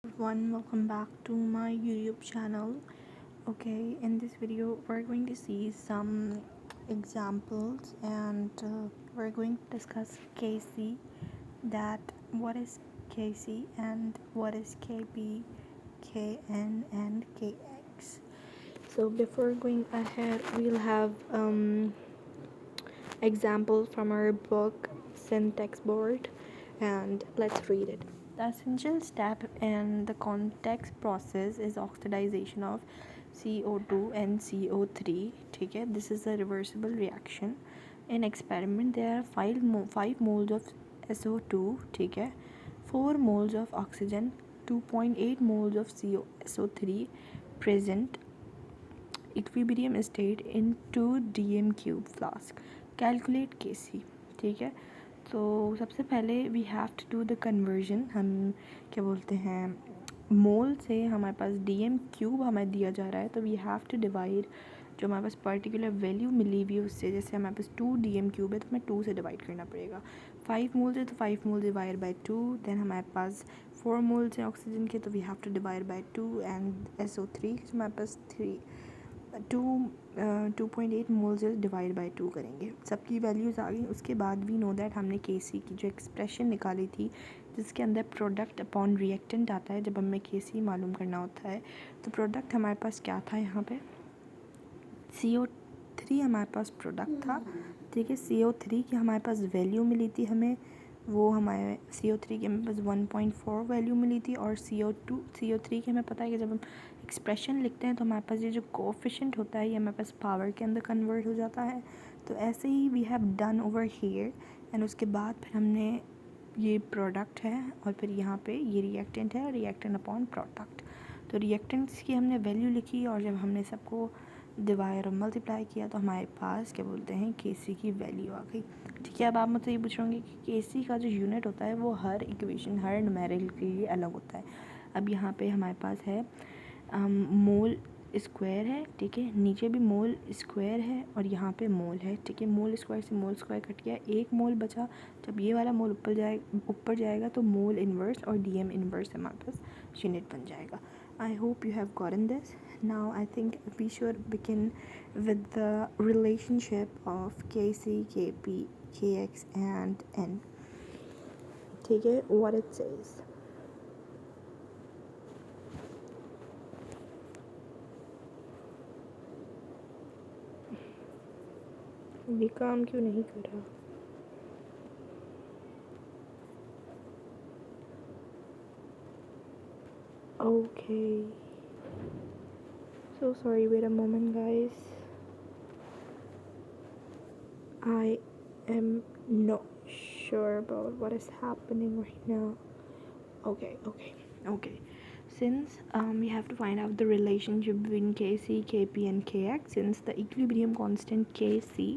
Everyone, welcome back to my YouTube channel. Okay, in this video we're going to see some examples and we're going to discuss KC, that what is KC and what is KP, KN and KX. So before going ahead, we'll have example from our book Syntax Board, and let's read it. The essential step in the context process is oxidization of CO2 and CO3. ठीक है, this is a reversible reaction. In experiment there are 5 moles of SO2, ठीक है, 4 moles of oxygen, 2.8 moles of SO3 present equilibrium state in 2 dm cube flask. Calculate KC. ठीक है, तो सबसे पहले we have to do the conversion. हम क्या बोलते हैं, मोल से हमारे पास DM क्यूब हमें दिया जा रहा है, तो वी हैव टू डिवाइड जो हमारे पास पर्टिकुलर वैल्यू मिली हुई है उससे. जैसे हमारे पास 2 DM क्यूब है तो हमें 2 से डिवाइड करना पड़ेगा. 5 मोल्स है तो 5 मोल्स डिवाइड बाई 2. देन हमारे पास 4 मोल्स हैं ऑक्सीजन के, तो we have to divide by 2. And SO3 हमारे पास 2.8 मोल्स डिवाइड बाई 2 करेंगे. सबकी वैल्यूज़ आ गई. उसके बाद वी नो दैट हमने KC की जो एक्सप्रेशन निकाली थी जिसके अंदर प्रोडक्ट अपॉन रिएक्टेंट आता है जब हमें KC मालूम करना होता है. तो प्रोडक्ट हमारे पास क्या था, यहाँ पे CO3 हमारे पास प्रोडक्ट था. ठीक है, CO3 की हमारे पास वैल्यू मिली थी हमें, वो हमारे CO3 की हमें पास 1.4 वैल्यू मिली थी. और CO3 की हमें पता है कि जब हम एक्सप्रेशन लिखते हैं तो हमारे पास ये जो कोएफिशिएंट होता है ये हमारे पास पावर के अंदर कन्वर्ट हो जाता है. तो ऐसे ही we have done over here. And उसके बाद फिर हमने ये प्रोडक्ट है और फिर यहाँ पे ये रिएक्टेंट है, रिएक्टेंट अपॉन प्रोडक्ट. तो रिएक्टेंट्स की हमने वैल्यू लिखी और जब हमने सबको डिवाइड और मल्टीप्लाई किया तो हमारे पास क्या बोलते हैं KC की वैल्यू आ गई. ठीक है, अब आप मुझसे ये पूछ रहे होंगे कि KC का जो यूनिट होता है वो हर इक्वेशन हर न्यूमेरिकल के लिए अलग होता है. अब यहाँ पे हमारे पास है मोल स्क्वायर है. ठीक है, नीचे भी मोल स्क्वायर है और यहाँ पे मोल है. ठीक है, मोल स्क्वायर से मोल स्क्वायर कट गया, एक मोल बचा. जब ये वाला मोल ऊपर जाएगा तो मोल इन्वर्स और DM इन्वर्स हमारे पास यूनिट बन जाएगा. I hope you have gotten this. Now I think we should begin with the relationship of KC, KP, KX and N. ठीक है, what it says. ये काम क्यों नहीं कर रहा? Okay. So sorry, wait a moment guys. I am not sure about what is happening right now. Okay. Since we have to find out the relationship between KC, KP and KX. Since the equilibrium constant KC,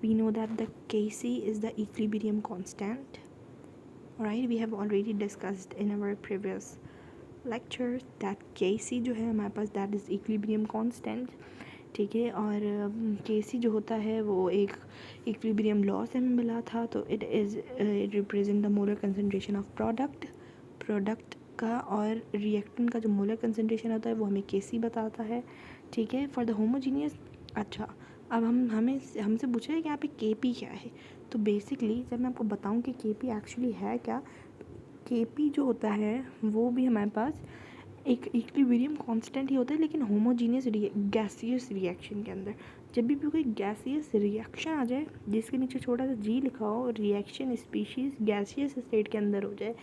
we know that the KC is the equilibrium constant. Alright, we have already discussed in our previous lectures that KC जो है हमारे पास that is equilibrium constant. ठीक है, और KC जो होता है वो एक इक्विलिब्रियम लॉ से हमें मिला था. तो it represent the molar concentration of product का, और रिएक्टेंट का जो मोलर कंसनट्रेशन होता है वो हमें KC बताता है. ठीक है, फॉर द होमोजीनियस. अच्छा, अब हमसे पूछा है कि यहाँ पे KP क्या है. तो बेसिकली जब मैं आपको बताऊँ कि KP एक्चुअली है क्या, KP जो होता है वो भी हमारे पास एक इक्विलिब्रियम कांस्टेंट ही होता है लेकिन होमोजीनियस गैसियस रिएक्शन के अंदर. जब भी कोई गैसियस रिएक्शन आ जाए जिसके नीचे छोटा सा G लिखा हो, रिएक्शन स्पीशीज गैसियस स्टेट के अंदर हो जाए,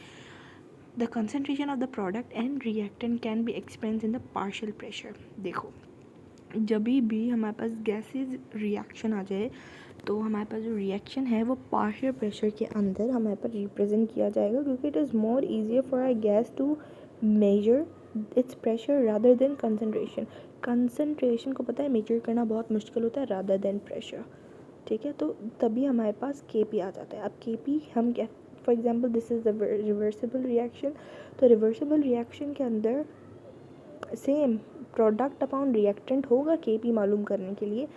the concentration of the product and reactant can be expense in the partial pressure. देखो, जब भी हमारे पास गैसियस रिएक्शन आ जाए तो हमारे पास जो रिएक्शन है वो पार्शियल प्रेशर के अंदर हमारे पास रिप्रेजेंट किया जाएगा, क्योंकि it is more easier for a gas to measure its pressure rather than concentration को पता है मेजर करना बहुत मुश्किल होता है रादर देन प्रेशर. ठीक है, तो तभी हमारे पास KP आ जाता है. अब KP हम क्या, for example this is the reversible reaction. तो रिवर्सिबल रिएक्शन के अंदर सेम प्रोडक्ट अपॉन रिएक्टेंट होगा KP मालूम करने के लिए,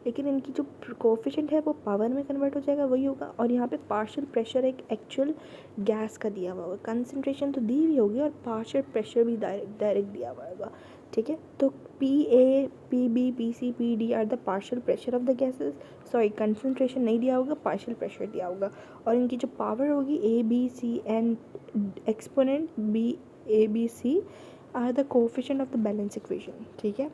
लेकिन इनकी जो कोफिशिएंट है वो पावर में कन्वर्ट हो जाएगा, वही होगा। और यहाँ पे पार्शियल प्रेशर एक एक्चुअल गैस का दिया हुआ होगा, कंसनट्रेशन तो दी हुई होगी और पार्शियल प्रेशर भी डायरेक्ट दिया हुआ होगा, ठीक है। तो PA, PB, PC, PD are the partial pressure of the gases, sorry concentration नहीं दिया होगा, पार्शियल प्रेशर दिया होगा। और इनकी जो पावर होगी ABC and exponent ABC are the coefficient of the balance equation, ठीक है।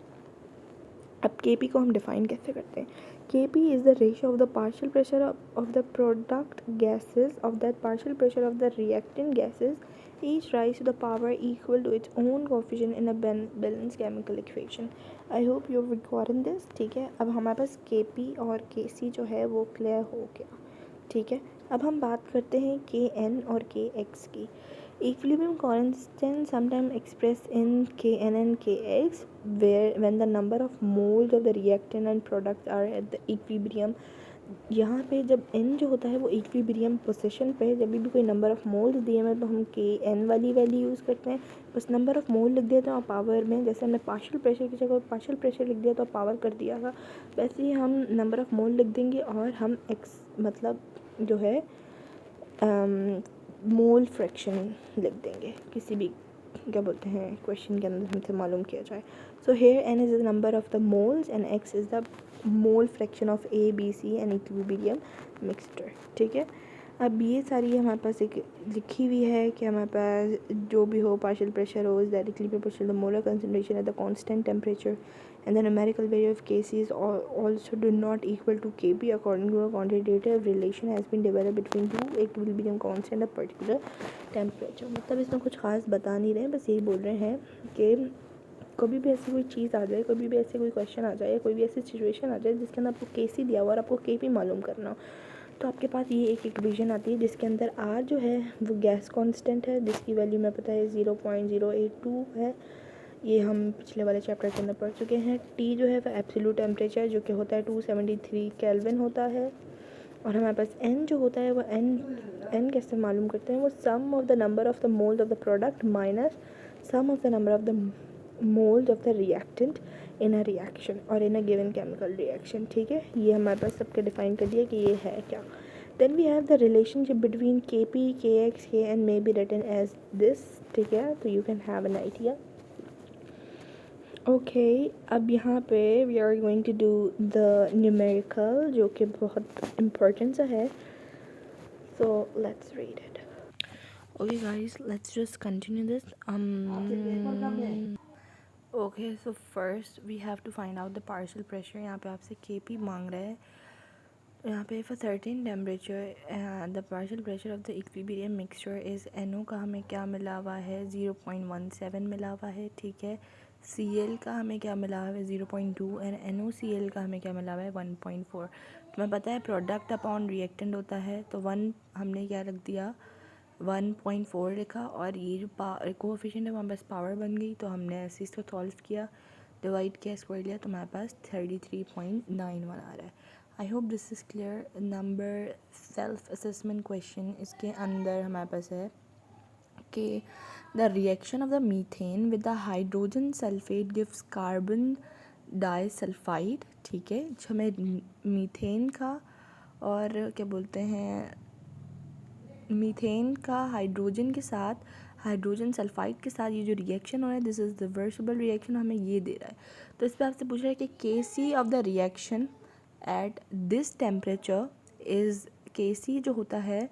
अब Kp को हम डिफाइन कैसे करते हैं? Kp is the ratio of the partial pressure of the product gases of that partial pressure of the reactant gases each rise to the power equal to its own coefficient in a balanced chemical equation. I hope you've gotten this, ठीक है। अब हमारे पास Kp और Kc जो है वो clear हो गया, ठीक है। अब हम बात करते हैं Kn और Kx की। Equilibrium constant sometimes expressed in Kn and Kx where when the number of moles of the reactant and products are at the equilibrium। यहाँ पे जब n जो होता है वो इक्विलिब्रियम पोजीशन पे जब भी कोई नंबर ऑफ मोल्स दिए हैं तो हम Kn वाली वैल्यू यूज़ करते हैं, बस नंबर ऑफ मोल लिख देते हैं और पावर में, जैसे हमने पार्शियल प्रेशर की जगह पार्शियल प्रेशर लिख दिया तो पावर कर दिया था, वैसे ही हम नंबर ऑफ मोल लिख देंगे और हम x मतलब जो है मोल फ्रैक्शन लिख देंगे, किसी भी क्या बोलते हैं क्वेश्चन के अंदर हमसे मालूम किया जाए। So here n is the number of the moles and x is the mole fraction of A, B, C and equilibrium mixture, ठीक है। अब ये सारी हमारे पास एक लिखी हुई है कि हमारे पास जो भी हो पार्शियल प्रेशर हो is directly proportional the molar concentration at the constant temperature and the numerical value of Kc is also do not equal to Kp according to a quantitative relation has been developed between two equilibrium constant of particular temperature। मतलब इसमें कुछ खास बता नहीं रहे हैं, बस यही बोल रहे हैं कि कभी भी ऐसी कोई चीज़ आ जाए, कभी भी ऐसे कोई क्वेश्चन आ जाए या कोई भी ऐसी सिचुएशन आ जाए जिसके अंदर आपको Kc दिया हुआ और आपको Kp मालूम करना हो, तो आपके पास ये एक इक्वेशन आती है जिसके अंदर R जो है वो गैस कांस्टेंट है जिसकी वैल्यू में पता है 0.082 है, ये हम पिछले वाले चैप्टर के अंदर पढ़ चुके हैं। T जो है वो एब्सोल्यूट टेम्परेचर जो कि होता है 273 केल्विन होता है। और हमारे पास N जो होता है वो N कैसे मालूम करते हैं, वो sum of the number of the moles of the product minus sum of the number of the moles of the reactant in a reaction और in a given chemical reaction, ठीक है। ये हमारे पास सबके डिफाइन कर दिया कि ये है क्या। Then we have the relationship between Kp, Kx, Kn may be written as this, ठीक है, तो you can have an idea. Okay अब यहाँ पे we are going to do the numerical जो कि बहुत इम्पोर्टेंट सा है, so let's read it. Okay guys let's just continue this. Okay so first we have to find out the partial pressure. यहाँ पे आपसे Kp मांग रहा है, यहाँ पे for certain temperature the partial pressure of the equilibrium mixture is NO का हमें क्या मिला हुआ है 0.17 मिला हुआ है, ठीक है। Cl का हमें क्या मिला हुआ है 0.2 एंड NOCl का हमें क्या मिला हुआ है 1.4। तुम्हें पता है प्रोडक्ट अपॉन रिएक्टेंट होता है तो 1 हमने क्या रख दिया 1.4 लिखा और ये जो कोएफिशिएंट है वहाँ बस पावर बन गई, तो हमने ऐसे इसको सॉल्व किया, डिवाइड किया, स्क्वायर लिया, तो हमारे पास 33.91 आ रहा है। I hope this is clear. Number self assessment question इसके अंदर हमारे पास है कि the reaction of the methane with the hydrogen sulphate gives carbon disulphide, ठीक है। जो हमें मीथेन का और क्या बोलते हैं मीथेन का हाइड्रोजन के साथ हाइड्रोजन सल्फाइड के साथ ये जो रिएक्शन हो रहा है दिस इज़ रिवर्सिबल रिएक्शन, हमें ये दे रहा है। तो इस पर आपसे पूछ रहा है कि Kc of the reaction at this temperature is, Kc जो होता है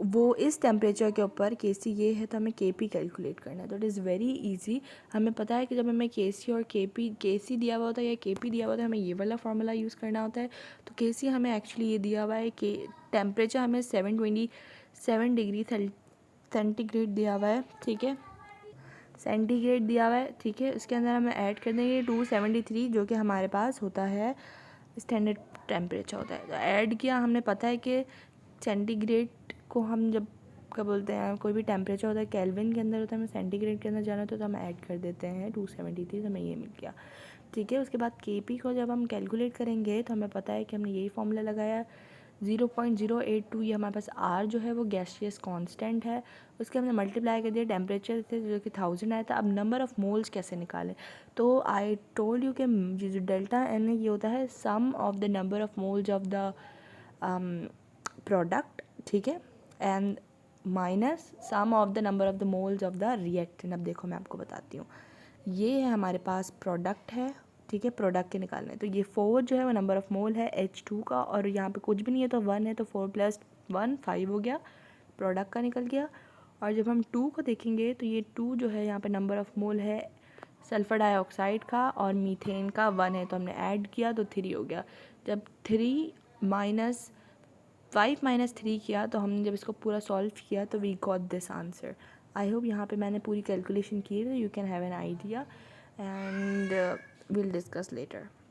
वो इस टेम्परेचर के ऊपर Kc ये है, तो हमें Kp कैलकुलेट करना है। तो इट इज़ वेरी इजी। हमें पता है कि जब हमें Kc और Kc दिया हुआ होता है या Kp दिया हुआ होता है हमें ये वाला फार्मूला यूज़ करना होता है। तो Kc हमें एक्चुअली ये दिया हुआ है कि टेम्परेचर हमें 727 डिग्री सेंटीग्रेड दिया हुआ है, ठीक है, सेंटीग्रेड दिया हुआ है, ठीक है। उसके अंदर हमें ऐड कर देंगे 273 जो कि हमारे पास होता है स्टैंडर्ड टेम्परेचर होता है। तो ऐड किया, हमने पता है कि सेंटीग्रेड को हम जब क्या बोलते हैं कोई भी टेम्परेचर होता है केल्विन के अंदर होता है, हमें सेंटीग्रेड के अंदर जाना होता है तो हम ऐड कर देते हैं 273, हमें ये मिल गया, ठीक है। उसके बाद Kp को जब हम कैलकुलेट करेंगे तो हमें पता है कि हमने यही फॉर्मूला लगाया 0.082 ये हमारे पास R जो है वो गैसियस कांस्टेंट है, उसके हमने मल्टीप्लाई कर दिया, टेम्परेचर थे जो कि 1000 आया था। अब नंबर ऑफ़ मोल्स कैसे निकालें, तो आई टोल्ड यू कि ये जो डेल्टा एन है ये होता है sum of the number of moles of the product, ठीक है, and minus sum of the number of the moles of the reactant. अब देखो मैं आपको बताती हूँ, ये है हमारे पास प्रोडक्ट है, ठीक है, प्रोडक्ट के निकालने, तो ये 4 जो है वो नंबर ऑफ़ मोल है H2 का, और यहाँ पे कुछ भी नहीं है तो 1 है, तो 4 + 1 5 हो गया, प्रोडक्ट का निकल गया। और जब हम 2 को देखेंगे तो ये 2 जो है यहाँ पे नंबर ऑफ़ मोल है सल्फ़र डाइऑक्साइड का, और मीथेन का 1 है, तो हमने ऐड किया तो 3 हो गया। जब 5 - 3 किया, तो हमने जब इसको पूरा सॉल्व किया तो we got this answer. I hope यहाँ पे मैंने पूरी कैलकुलेशन की है, you can have an idea, and we'll discuss later.